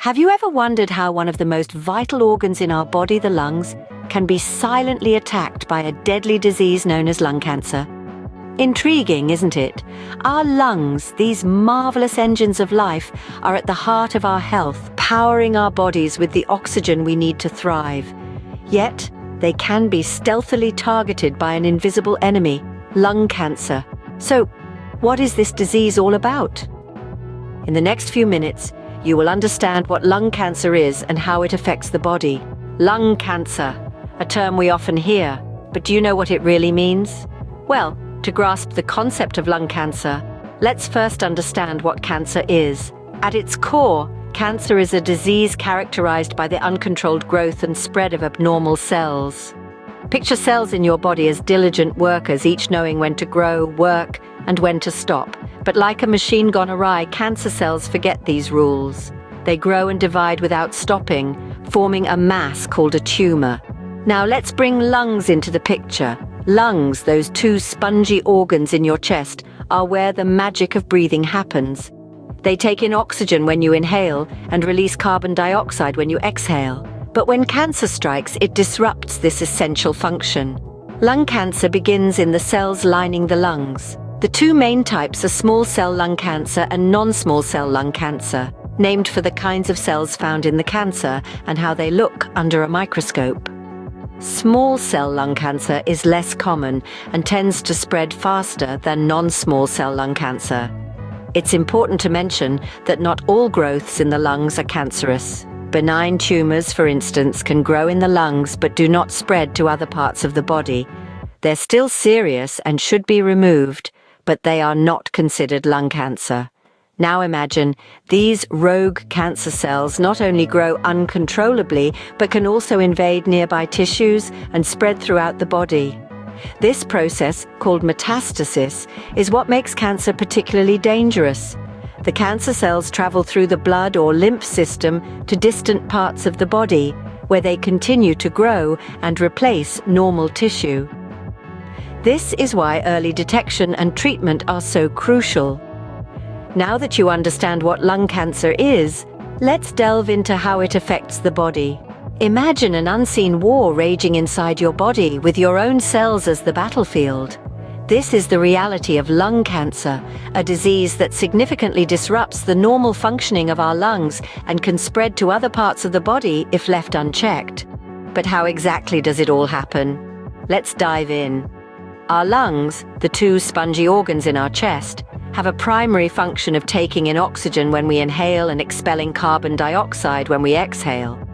Have you ever wondered how one of the most vital organs in our body, the lungs, can be silently attacked by a deadly disease known as lung cancer? Intriguing, isn't it? Our lungs, these marvelous engines of life, are at the heart of our health, powering our bodies with the oxygen we need to thrive. Yet, they can be stealthily targeted by an invisible enemy, lung cancer. So, what is this disease all about? In the next few minutes, you will understand what lung cancer is and how it affects the body. Lung cancer, a term we often hear, but do you know what it really means? Well, to grasp the concept of lung cancer, let's first understand what cancer is. At its core, cancer is a disease characterized by the uncontrolled growth and spread of abnormal cells. Picture cells in your body as diligent workers, each knowing when to grow, work, and when to stop. But like a machine gone awry, cancer cells forget these rules. They grow and divide without stopping, forming a mass called a tumor. Now let's bring lungs into the picture. Lungs, those two spongy organs in your chest, are where the magic of breathing happens. They take in oxygen when you inhale and release carbon dioxide when you exhale. But when cancer strikes, it disrupts this essential function. Lung cancer begins in the cells lining the lungs. The two main types are small cell lung cancer and non-small cell lung cancer, named for the kinds of cells found in the cancer and how they look under a microscope. Small cell lung cancer is less common and tends to spread faster than non-small cell lung cancer. It's important to mention that not all growths in the lungs are cancerous. Benign tumors, for instance, can grow in the lungs but do not spread to other parts of the body. They're still serious and should be removed, but they are not considered lung cancer. Now imagine, these rogue cancer cells not only grow uncontrollably, but can also invade nearby tissues and spread throughout the body. This process, called metastasis, is what makes cancer particularly dangerous. The cancer cells travel through the blood or lymph system to distant parts of the body, where they continue to grow and replace normal tissue. This is why early detection and treatment are so crucial. Now that you understand what lung cancer is, let's delve into how it affects the body. Imagine an unseen war raging inside your body with your own cells as the battlefield. This is the reality of lung cancer, a disease that significantly disrupts the normal functioning of our lungs and can spread to other parts of the body if left unchecked. But how exactly does it all happen? Let's dive in. Our lungs, the two spongy organs in our chest, have a primary function of taking in oxygen when we inhale and expelling carbon dioxide when we exhale.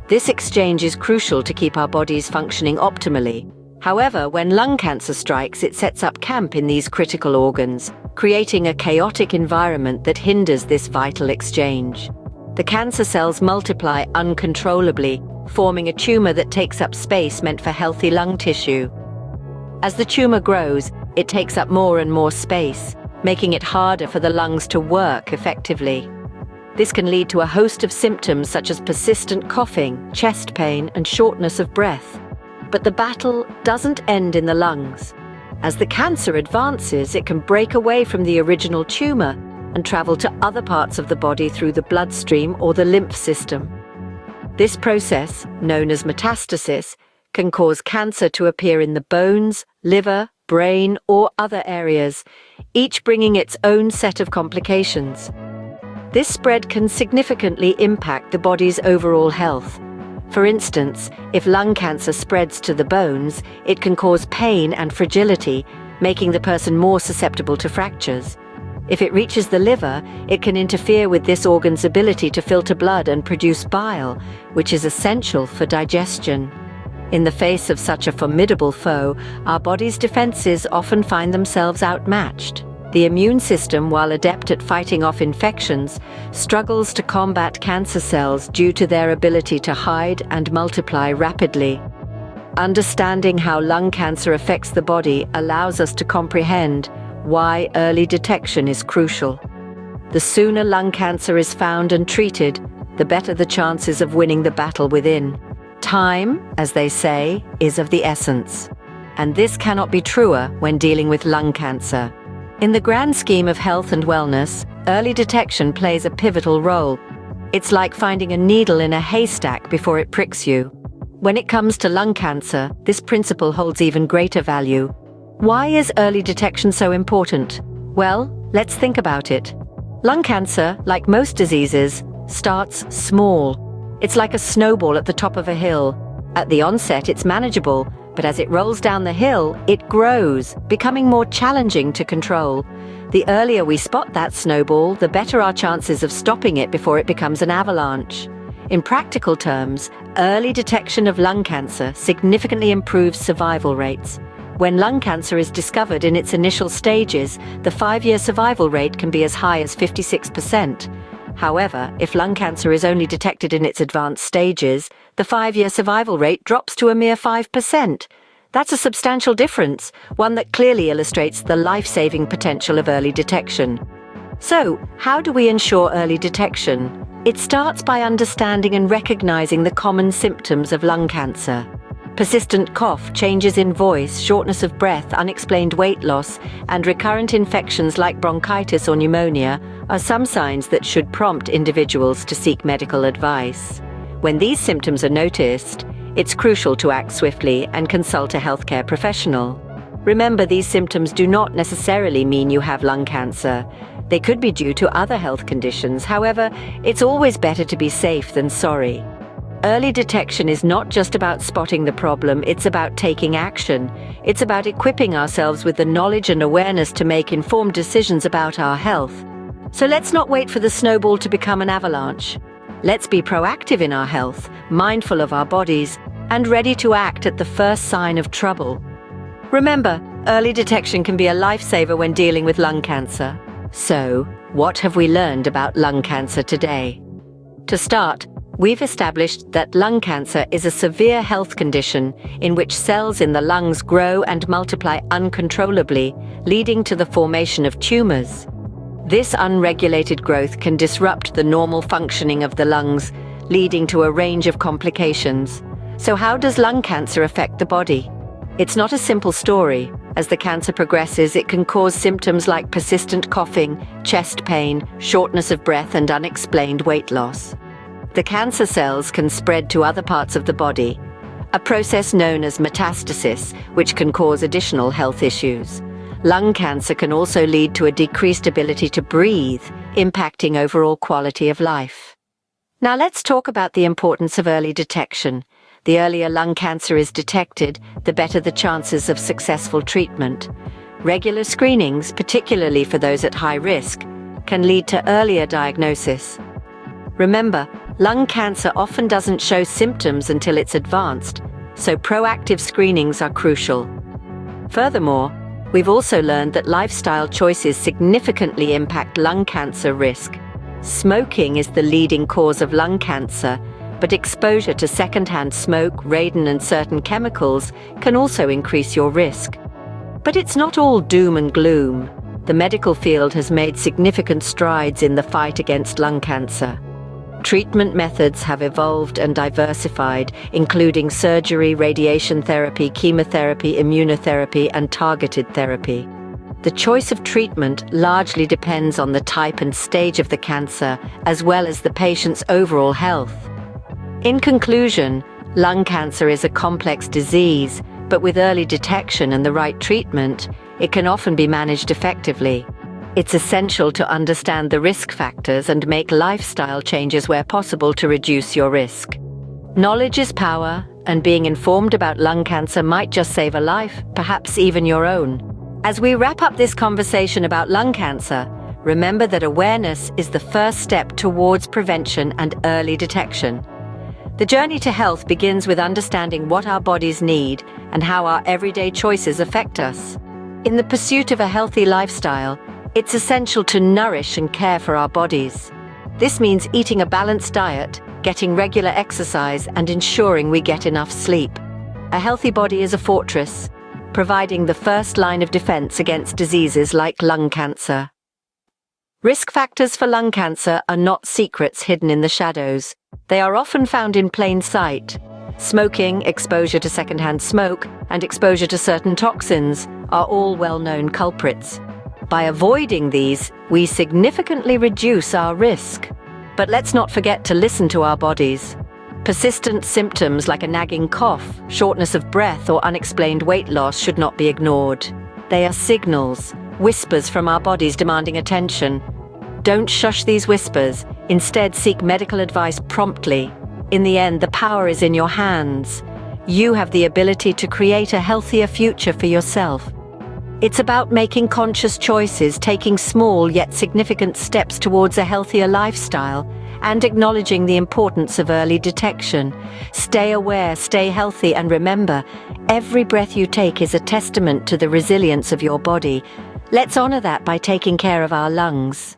This exchange is crucial to keep our bodies functioning optimally. However, when lung cancer strikes, it sets up camp in these critical organs, creating a chaotic environment that hinders this vital exchange. The cancer cells multiply uncontrollably, forming a tumor that takes up space meant for healthy lung tissue. As the tumor grows, it takes up more and more space, making it harder for the lungs to work effectively. This can lead to a host of symptoms such as persistent coughing, chest pain, and shortness of breath. But the battle doesn't end in the lungs. As the cancer advances, it can break away from the original tumor and travel to other parts of the body through the bloodstream or the lymph system. This process, known as metastasis, can cause cancer to appear in the bones, liver, brain, or other areas, each bringing its own set of complications. This spread can significantly impact the body's overall health. For instance, if lung cancer spreads to the bones, it can cause pain and fragility, making the person more susceptible to fractures. If it reaches the liver, it can interfere with this organ's ability to filter blood and produce bile, which is essential for digestion. In the face of such a formidable foe, our body's defenses often find themselves outmatched. The immune system, while adept at fighting off infections, struggles to combat cancer cells due to their ability to hide and multiply rapidly. Understanding how lung cancer affects the body allows us to comprehend why early detection is crucial. The sooner lung cancer is found and treated, the better the chances of winning the battle within. Time, as they say, is of the essence. And this cannot be truer when dealing with lung cancer. In the grand scheme of health and wellness, early detection plays a pivotal role. It's like finding a needle in a haystack before it pricks you. When it comes to lung cancer, this principle holds even greater value. Why is early detection so important? Well, let's think about it. Lung cancer, like most diseases, starts small. It's like a snowball at the top of a hill. At the onset, it's manageable, but as it rolls down the hill, it grows, becoming more challenging to control. The earlier we spot that snowball, the better our chances of stopping it before it becomes an avalanche. In practical terms, early detection of lung cancer significantly improves survival rates. When lung cancer is discovered in its initial stages, the 5-year survival rate can be as high as 56%. However, if lung cancer is only detected in its advanced stages, the 5-year survival rate drops to a mere 5%. That's a substantial difference, one that clearly illustrates the life-saving potential of early detection. So, how do we ensure early detection? It starts by understanding and recognizing the common symptoms of lung cancer. Persistent cough, changes in voice, shortness of breath, unexplained weight loss, and recurrent infections like bronchitis or pneumonia are some signs that should prompt individuals to seek medical advice. When these symptoms are noticed, it's crucial to act swiftly and consult a healthcare professional. Remember, these symptoms do not necessarily mean you have lung cancer. They could be due to other health conditions. However, it's always better to be safe than sorry. Early detection is not just about spotting the problem, it's about taking action. It's about equipping ourselves with the knowledge and awareness to make informed decisions about our health. So let's not wait for the snowball to become an avalanche. Let's be proactive in our health, mindful of our bodies, and ready to act at the first sign of trouble. Remember, early detection can be a lifesaver when dealing with lung cancer. So, what have we learned about lung cancer today? To start, we've established that lung cancer is a severe health condition in which cells in the lungs grow and multiply uncontrollably, leading to the formation of tumors. This unregulated growth can disrupt the normal functioning of the lungs, leading to a range of complications. So how does lung cancer affect the body? It's not a simple story. As the cancer progresses, it can cause symptoms like persistent coughing, chest pain, shortness of breath, and unexplained weight loss. The cancer cells can spread to other parts of the body, a process known as metastasis, which can cause additional health issues. Lung cancer can also lead to a decreased ability to breathe, impacting overall quality of life. Now let's talk about the importance of early detection. The earlier lung cancer is detected, the better the chances of successful treatment. Regular screenings, particularly for those at high risk, can lead to earlier diagnosis. Remember, lung cancer often doesn't show symptoms until it's advanced, so proactive screenings are crucial. Furthermore, we've also learned that lifestyle choices significantly impact lung cancer risk. Smoking is the leading cause of lung cancer, but exposure to secondhand smoke, radon, and certain chemicals can also increase your risk. But it's not all doom and gloom. The medical field has made significant strides in the fight against lung cancer. Treatment methods have evolved and diversified, including surgery, radiation therapy, chemotherapy, immunotherapy, and targeted therapy. The choice of treatment largely depends on the type and stage of the cancer, as well as the patient's overall health. In conclusion, lung cancer is a complex disease, but with early detection and the right treatment, it can often be managed effectively. It's essential to understand the risk factors and make lifestyle changes where possible to reduce your risk. Knowledge is power, and being informed about lung cancer might just save a life, perhaps even your own. As we wrap up this conversation about lung cancer, remember that awareness is the first step towards prevention and early detection. The journey to health begins with understanding what our bodies need and how our everyday choices affect us. In the pursuit of a healthy lifestyle, it's essential to nourish and care for our bodies. This means eating a balanced diet, getting regular exercise, and ensuring we get enough sleep. A healthy body is a fortress, providing the first line of defense against diseases like lung cancer. Risk factors for lung cancer are not secrets hidden in the shadows. They are often found in plain sight. Smoking, exposure to secondhand smoke, and exposure to certain toxins are all well-known culprits. By avoiding these, we significantly reduce our risk. But let's not forget to listen to our bodies. Persistent symptoms like a nagging cough, shortness of breath, or unexplained weight loss should not be ignored. They are signals, whispers from our bodies demanding attention. Don't shush these whispers. Instead, seek medical advice promptly. In the end, the power is in your hands. You have the ability to create a healthier future for yourself. It's about making conscious choices, taking small yet significant steps towards a healthier lifestyle, and acknowledging the importance of early detection. Stay aware, stay healthy, and remember, every breath you take is a testament to the resilience of your body. Let's honor that by taking care of our lungs.